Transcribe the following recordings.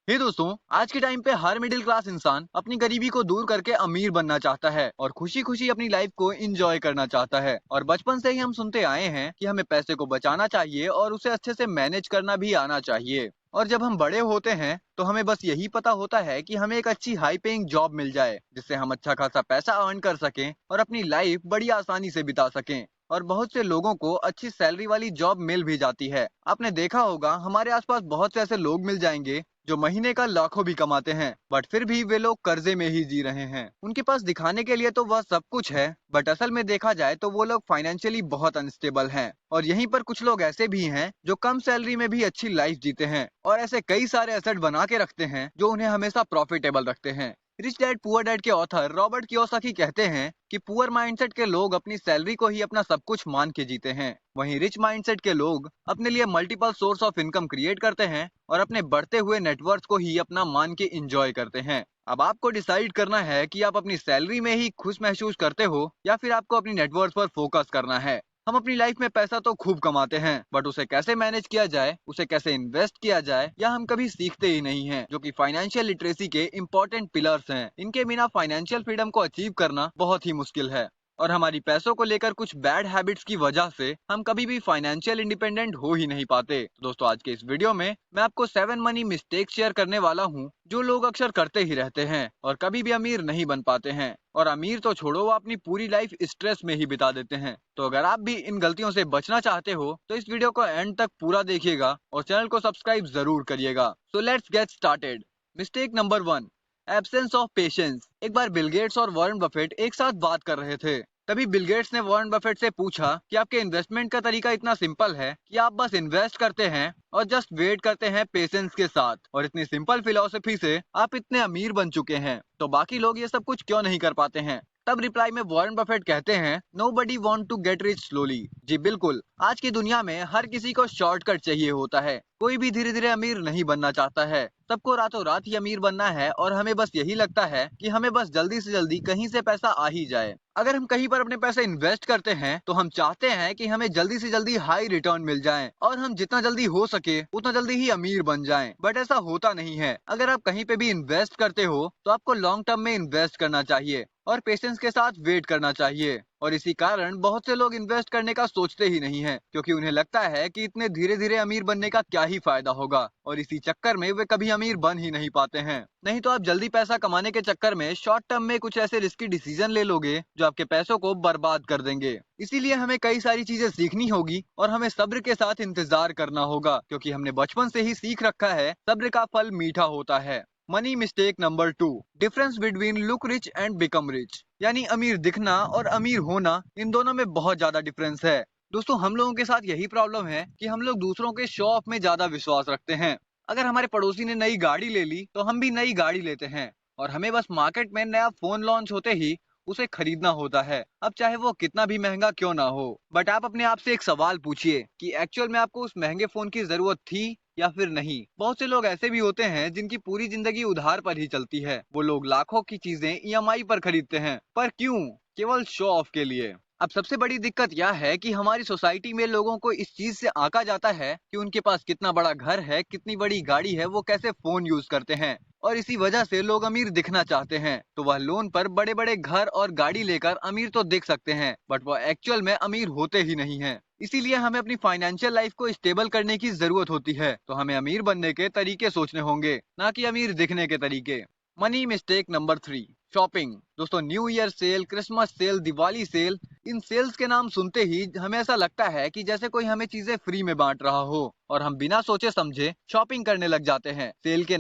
हे दोस्तों, आज के टाइम पे हर मिडिल क्लास इंसान अपनी गरीबी को दूर करके अमीर बनना चाहता है और खुशी खुशी अपनी लाइफ को एंजॉय करना चाहता है। और बचपन से ही हम सुनते आए हैं कि हमें पैसे को बचाना चाहिए और उसे अच्छे से मैनेज करना भी आना चाहिए। और जब हम बड़े होते हैं तो हमें बस यही पता होता है कि हमें एक अच्छी हाई पेइंग जॉब मिल जाए जिससे हम अच्छा खासा पैसा अर्न कर सकें और अपनी लाइफ बड़ी आसानी से बिता सकें। और बहुत से लोगों को अच्छी सैलरी वाली जॉब मिल भी जाती है। आपने देखा होगा हमारे आसपास बहुत से ऐसे लोग मिल जाएंगे जो महीने का लाखों भी कमाते हैं, बट फिर भी वे लोग कर्जे में ही जी रहे हैं। उनके पास दिखाने के लिए तो वह सब कुछ है, बट असल में देखा जाए तो वो लोग फाइनेंशियली बहुत अनस्टेबल हैं। और यहीं पर कुछ लोग ऐसे भी हैं जो कम सैलरी में भी अच्छी लाइफ जीते हैं और ऐसे कई सारे एसेट बना के रखते हैं जो उन्हें हमेशा प्रॉफिटेबल रखते हैं। रिच डैड पुअर डैड के ऑथर रॉबर्ट कियोसाकी कहते हैं कि पुअर माइंडसेट के लोग अपनी सैलरी को ही अपना सब कुछ मान के जीते हैं, वहीं रिच माइंडसेट के लोग अपने लिए multiple source of income create करते हैं और अपने बढ़ते हुए नेटवर्थ को ही अपना मान के इंजॉय करते हैं। अब आपको डिसाइड करना है कि आप अपनी सैलरी में ही खुश महसूस करते हो या फिर आपको अपनी नेटवर्थ पर फोकस करना है। हम अपनी लाइफ में पैसा तो खूब कमाते हैं, बट उसे कैसे मैनेज किया जाए, उसे कैसे इन्वेस्ट किया जाए, या हम कभी सीखते ही नहीं हैं, जो कि फाइनेंशियल लिटरेसी के इम्पोर्टेंट पिलर्स हैं। इनके बिना फाइनेंशियल फ्रीडम को अचीव करना बहुत ही मुश्किल है। और हमारी पैसों को लेकर कुछ बैड हैबिट्स की वजह से हम कभी भी फाइनेंशियल इंडिपेंडेंट हो ही नहीं पाते। तो दोस्तों, आज के इस वीडियो में मैं आपको 7 मनी मिस्टेक्स शेयर करने वाला हूँ जो लोग अक्सर करते ही रहते हैं और कभी भी अमीर नहीं बन पाते हैं। और अमीर तो छोड़ो, वो अपनी पूरी लाइफ स्ट्रेस में ही बिता देते हैं। तो अगर आप भी इन गलतियों से बचना चाहते हो तो इस वीडियो को एंड तक पूरा देखिएगा और चैनल को सब्सक्राइब जरूर करिएगा। So let's get started. Mistake number 1, absence of patience. एक बार बिल गेट्स और वॉरेन बफेट एक साथ बात कर रहे थे। तभी बिल गेट्स ने वॉरेन बफेट से पूछा कि आपके इन्वेस्टमेंट का तरीका इतना सिंपल है कि आप बस इन्वेस्ट करते हैं और जस्ट वेट करते हैं पेशेंस के साथ, और इतनी सिंपल फिलॉसफी से आप इतने अमीर बन चुके हैं, तो बाकी लोग ये सब कुछ क्यों नहीं कर पाते हैं। तब रिप्लाई में वॉरेन बफेट कहते हैं, nobody want to get rich slowly. जी बिल्कुल, आज की दुनिया में हर किसी को शॉर्टकट चाहिए होता है। कोई भी धीरे धीरे अमीर नहीं बनना चाहता है, सबको रातों रात ही अमीर बनना है और हमें बस यही लगता है कि हमें बस जल्दी से जल्दी कहीं से पैसा आ ही जाए। अगर हम कहीं पर अपने पैसे इन्वेस्ट करते हैं तो हम चाहते हैं कि हमें जल्दी से जल्दी हाई रिटर्न मिल जाए और हम जितना जल्दी हो सके उतना जल्दी ही अमीर बन जाएं। बट ऐसा होता नहीं है। अगर आप कहीं पे भी इन्वेस्ट करते हो तो आपको लॉन्ग टर्म में इन्वेस्ट करना चाहिए और पेशेंस के साथ वेट करना चाहिए। और इसी कारण बहुत से लोग इन्वेस्ट करने का सोचते ही नहीं हैं, क्योंकि उन्हें लगता है कि इतने धीरे धीरे अमीर बनने का क्या ही फायदा होगा, और इसी चक्कर में वे कभी अमीर बन ही नहीं पाते हैं। नहीं तो आप जल्दी पैसा कमाने के चक्कर में शॉर्ट टर्म में कुछ ऐसे रिस्की डिसीजन ले लोगे जो आपके पैसों को बर्बाद कर देंगे। इसीलिए हमें कई सारी चीजें सीखनी होगी और हमें सब्र के साथ इंतजार करना होगा, क्योंकि हमने बचपन से ही सीख रखा है सब्र का फल मीठा होता है। Money mistake number 2, difference between look rich and become rich. यानी अमीर दिखना और अमीर होना, इन दोनों में बहुत ज्यादा डिफरेंस है। दोस्तों, हम लोगों के साथ यही प्रॉब्लम है कि हम लोग दूसरों के शो ऑफ में ज्यादा विश्वास रखते हैं। अगर हमारे पड़ोसी ने नई गाड़ी ले ली तो हम भी नई गाड़ी लेते हैं, और हमें बस मार्केट में नया फोन लॉन्च होते ही उसे खरीदना होता है, अब चाहे वो कितना भी महंगा क्यों ना हो। बट आप अपने आप से एक सवाल पूछिए कि एक्चुअल में आपको उस महंगे फोन की जरूरत थी या फिर नहीं। बहुत से लोग ऐसे भी होते हैं जिनकी पूरी जिंदगी उधार पर ही चलती है। वो लोग लाखों की चीजें ईएमआई पर खरीदते हैं, पर क्यों? केवल शो ऑफ के लिए। अब सबसे बड़ी दिक्कत यह है कि हमारी सोसाइटी में लोगों को इस चीज से आंका जाता है कि उनके पास कितना बड़ा घर है, कितनी बड़ी गाड़ी है, वो कैसे फोन यूज करते हैं, और इसी वजह से लोग अमीर दिखना चाहते हैं। तो वह लोन पर बड़े बड़े घर और गाड़ी लेकर अमीर तो दिख सकते हैं, बट वह एक्चुअल में अमीर होते ही नहीं है। इसीलिए हमें अपनी फाइनेंशियल लाइफ को स्टेबल करने की जरूरत होती है। तो हमें अमीर बनने के तरीके सोचने होंगे, ना कि अमीर दिखने के तरीके। Money mistake number 3, shopping. दोस्तों, new year sale, Christmas sale, Diwali sale, इन सेल्स के नाम सुनते ही हमें ऐसा लगता है कि जैसे कोई हमें चीजें फ्री में बांट रहा हो, और हम बिना सोचे समझे शॉपिंग करने लग जाते हैं। सेल के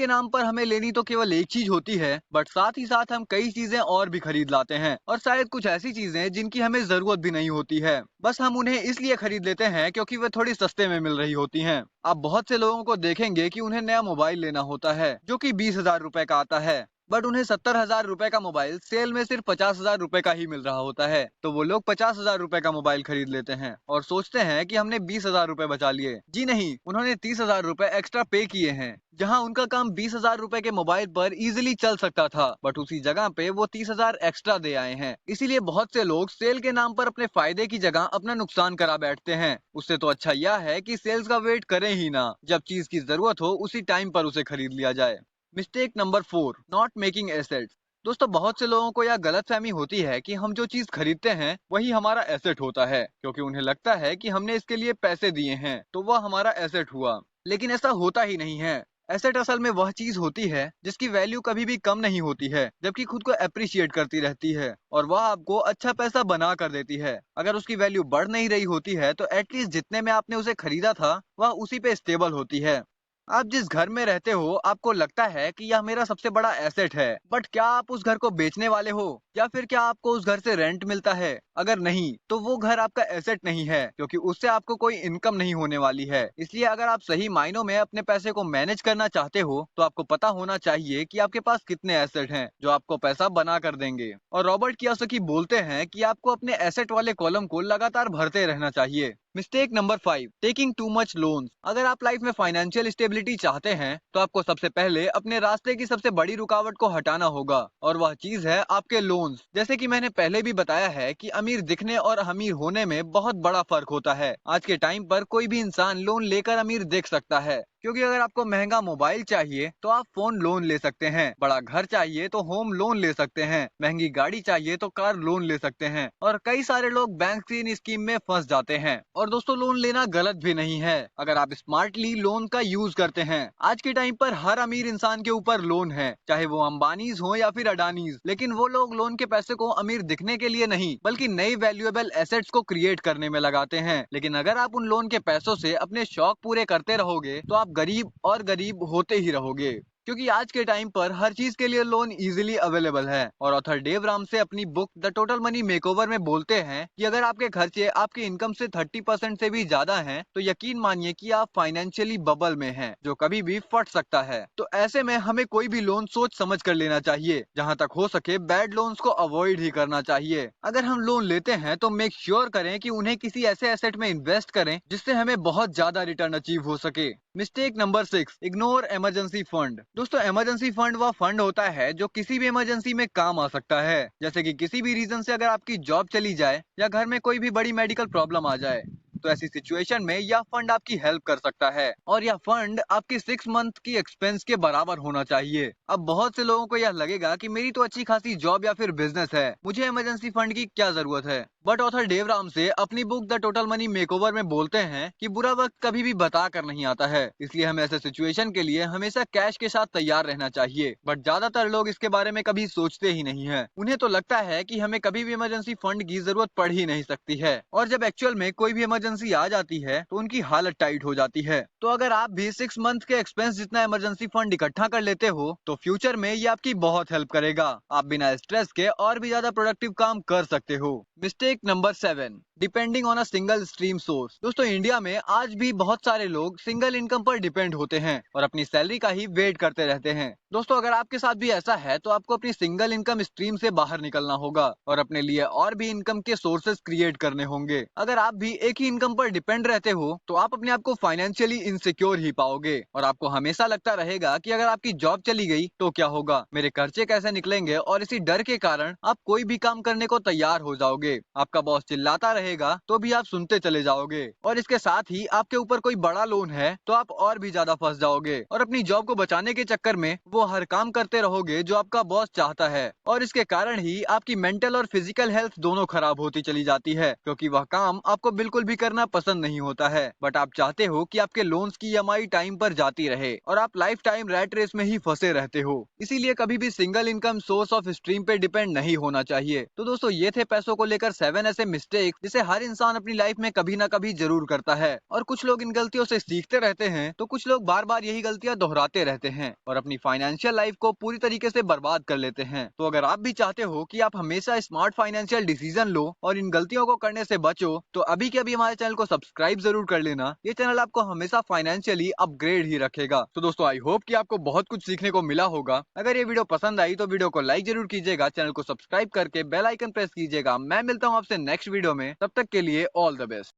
नाम पर हमें लेनी तो केवल एक चीज होती है, बट साथ ही साथ हम कई चीजें और भी खरीद लाते हैं, और शायद कुछ ऐसी चीजें जिनकी हमें जरूरत भी नहीं होती है। बस हम उन्हें इसलिए खरीद लेते हैं क्योंकि वे थोड़ी सस्ते में मिल रही होती हैं। आप बहुत से लोगों को देखेंगे कि उन्हें नया मोबाइल लेना होता है जो कि 20,000 रुपए का आता है, बट उन्हें 70,000 रुपए का मोबाइल सेल में सिर्फ 50,000 रुपए का ही मिल रहा होता है, तो वो लोग 50,000 रुपए का मोबाइल खरीद लेते हैं और सोचते हैं कि हमने 20,000 रुपए बचा लिए। जी नहीं, उन्होंने 30,000 रुपए एक्स्ट्रा पे किए हैं। जहां उनका काम 20,000 रुपए के मोबाइल पर इजीली चल सकता था, बट उसी जगह पे वो 30,000 एक्स्ट्रा दे आए हैं। इसीलिए बहुत से लोग सेल के नाम पर अपने फायदे की जगह अपना नुकसान करा बैठते हैं। उससे तो अच्छा यह है कि सेल्स का वेट करें ही ना, जब चीज की जरूरत हो उसी टाइम पर उसे खरीद लिया जाए। Mistake number 4, not making assets. दोस्तों, बहुत से लोगों को यह गलतफहमी होती है कि हम जो चीज खरीदते हैं वही हमारा एसेट होता है, क्योंकि उन्हें लगता है कि हमने इसके लिए पैसे दिए हैं तो वह हमारा एसेट हुआ। लेकिन ऐसा होता ही नहीं है। एसेट असल में वह चीज होती है जिसकी वैल्यू कभी भी कम नहीं होती है, जबकि खुद को अप्रिशिएट करती रहती है और वह आपको अच्छा पैसा बना कर देती है। अगर उसकी वैल्यू बढ़ नहीं रही होती है तो एटलीस्ट जितने में आपने उसे खरीदा था वह उसी पे स्टेबल होती है। आप जिस घर में रहते हो आपको लगता है कि यह मेरा सबसे बड़ा एसेट है, बट क्या आप उस घर को बेचने वाले हो या फिर क्या आपको उस घर से रेंट मिलता है? अगर नहीं तो वो घर आपका एसेट नहीं है, क्योंकि उससे आपको कोई इनकम नहीं होने वाली है। इसलिए अगर आप सही मायनों में अपने पैसे को मैनेज करना चाहते हो तो आपको पता होना चाहिए कि आपके पास कितने एसेट हैं जो आपको पैसा बना कर देंगे। और रॉबर्ट कियोसाकी बोलते हैं कि आपको अपने एसेट वाले कॉलम को लगातार भरते रहना चाहिए। Mistake number 5, taking too much loans. अगर आप लाइफ में फाइनेंशियल स्टेबिलिटी चाहते हैं तो आपको सबसे पहले अपने रास्ते की सबसे बड़ी रुकावट को हटाना होगा और वह चीज है आपके लोन्स। जैसे कि मैंने पहले भी बताया है कि अमीर दिखने और अमीर होने में बहुत बड़ा फर्क होता है। आज के टाइम पर कोई भी इंसान लोन लेकर अमीर दिख सकता है, क्योंकि अगर आपको महंगा मोबाइल चाहिए तो आप फोन लोन ले सकते हैं, बड़ा घर चाहिए तो होम लोन ले सकते हैं, महंगी गाड़ी चाहिए तो कार लोन ले सकते हैं और कई सारे लोग बैंक की इन स्कीम में फंस जाते हैं। और दोस्तों, लोन लेना गलत भी नहीं है अगर आप स्मार्टली लोन का यूज करते हैं। आज के टाइम पर हर अमीर इंसान के ऊपर लोन है, चाहे वो अंबानीज हो या फिर अडानीज, लेकिन वो लोग लोन के पैसे को अमीर दिखने के लिए नहीं बल्कि नई वैल्यूएबल एसेट्स को क्रिएट करने में लगाते हैं। लेकिन अगर आप उन लोन के पैसों से अपने शौक पूरे करते रहोगे तो आप गरीब और गरीब होते ही रहोगे, क्योंकि आज के टाइम पर हर चीज के लिए लोन इजीली अवेलेबल है। और ऑथर डेव रामसे अपनी book the total money makeover में बोलते हैं कि अगर आपके खर्चे आपकी इनकम से 30% से भी ज्यादा हैं, तो यकीन मानिए कि आप फाइनेंशियली बबल में हैं, जो कभी भी फट सकता है। तो ऐसे में हमें कोई भी लोन सोच समझ कर लेना चाहिए। जहाँ तक हो सके बैड लोन्स को अवॉइड ही करना चाहिए। अगर हम लोन लेते हैं तो मेक श्योर करें कि उन्हें किसी ऐसे एसेट में इन्वेस्ट करें जिससे हमें बहुत ज्यादा रिटर्न अचीव हो सके। Mistake number 6, ignore emergency fund. दोस्तों, इमरजेंसी फंड वह फंड होता है जो किसी भी इमरजेंसी में काम आ सकता है। जैसे कि किसी भी रीजन से अगर आपकी जॉब चली जाए या घर में कोई भी बड़ी मेडिकल प्रॉब्लम आ जाए, तो ऐसी सिचुएशन में यह फंड आपकी हेल्प कर सकता है और यह फंड आपकी 6 मंथ की एक्सपेंस के बराबर होना चाहिए। अब बहुत से लोगों को यह लगेगा कि मेरी तो अच्छी खासी जॉब या फिर बिजनेस है, मुझे इमरजेंसी फंड की क्या जरूरत है। बट ऑथर डेव रामसे अपनी book the total money makeover में बोलते हैं कि बुरा वक्त कभी भी बता कर नहीं आता है, इसलिए हमें ऐसे सिचुएशन के लिए हमेशा कैश के साथ तैयार रहना चाहिए। बट ज्यादातर लोग इसके बारे में कभी सोचते ही नहीं है। उन्हें तो लगता है कि हमें कभी भी इमरजेंसी फंड की जरूरत पड़ ही नहीं सकती है, और जब एक्चुअल में कोई भी इमरजेंसी आ जाती है तो उनकी हालत टाइट हो जाती है। तो अगर आप भी 6 मंथ के एक्सपेंस जितना इमरजेंसी फंड इकट्ठा कर लेते हो तो फ्यूचर में ये आपकी बहुत हेल्प करेगा। आप बिना स्ट्रेस के और भी ज्यादा प्रोडक्टिव काम कर सकते हो। Mistake number 7, depending on a single stream source. दोस्तों, इंडिया में आज भी बहुत सारे लोग सिंगल इनकम पर डिपेंड होते हैं और अपनी सैलरी का ही वेट करते रहते हैं। दोस्तों, अगर आपके साथ भी ऐसा है तो आपको अपनी सिंगल इनकम स्ट्रीम से बाहर निकलना होगा और अपने लिए और भी इनकम के सोर्सेज क्रिएट करने होंगे। अगर आप भी एक ही इनकम पर डिपेंड रहते हो तो आप अपने आप को फाइनेंशियली इनसिक्योर ही पाओगे और आपको हमेशा लगता रहेगा कि अगर आपकी जॉब चली गई तो क्या होगा, मेरे खर्चे कैसे निकलेंगे, और इसी डर के कारण आप कोई भी काम करने को तैयार हो जाओगे। आपका बॉस चिल्लाता रहेगा तो भी आप सुनते चले जाओगे, और इसके साथ ही आपके ऊपर कोई बड़ा लोन है तो आप और भी ज्यादा फंस जाओगे और अपनी जॉब को बचाने के चक्कर में वो हर काम करते रहोगे जो आपका बॉस चाहता है, और इसके कारण ही आपकी मेंटल और फिजिकल हेल्थ दोनों खराब होती चली जाती है, क्योंकि वह काम आपको बिल्कुल भी करना पसंद नहीं होता है। बट आप चाहते हो कि आपके लोन्स की ईएमआई टाइम पर जाती रहे और आप लाइफ टाइम रैट रेस में ही फंसे रहते हो। इसीलिए कभी भी single income source of stream पे डिपेंड नहीं होना चाहिए। तो दोस्तों, ये थे पैसों को लेकर 7 ऐसे मिस्टेक जिसे जिसे हर इंसान अपनी लाइफ में कभी ना कभी जरूर करता है। और कुछ लोग इन गलतियों से सीखते रहते हैं, तो कुछ लोग बार बार यही गलतियां दोहराते रहते हैं और अपनी फाइनेंशियल लाइफ को पूरी तरीके से बर्बाद कर लेते हैं। तो अगर आप भी चाहते हो कि आप हमेशा स्मार्ट फाइनेंशियल डिसीजन लो और इन गलतियों को करने से बचो, तो अभी के अभी हमारे चैनल को सब्सक्राइब जरूर कर लेना। ये चैनल आपको हमेशा फाइनेंशियली अपग्रेड ही रखेगा। तो दोस्तों, आई होप कि आपको बहुत कुछ सीखने को मिला होगा। अगर ये वीडियो पसंद आई तो वीडियो को लाइक जरूर कीजिएगा, चैनल को सब्सक्राइब करके बेल आइकन प्रेस कीजिएगा। मैं मिलता हूँ आपसे नेक्स्ट वीडियो में, तब तक के लिए ऑल द बेस्ट।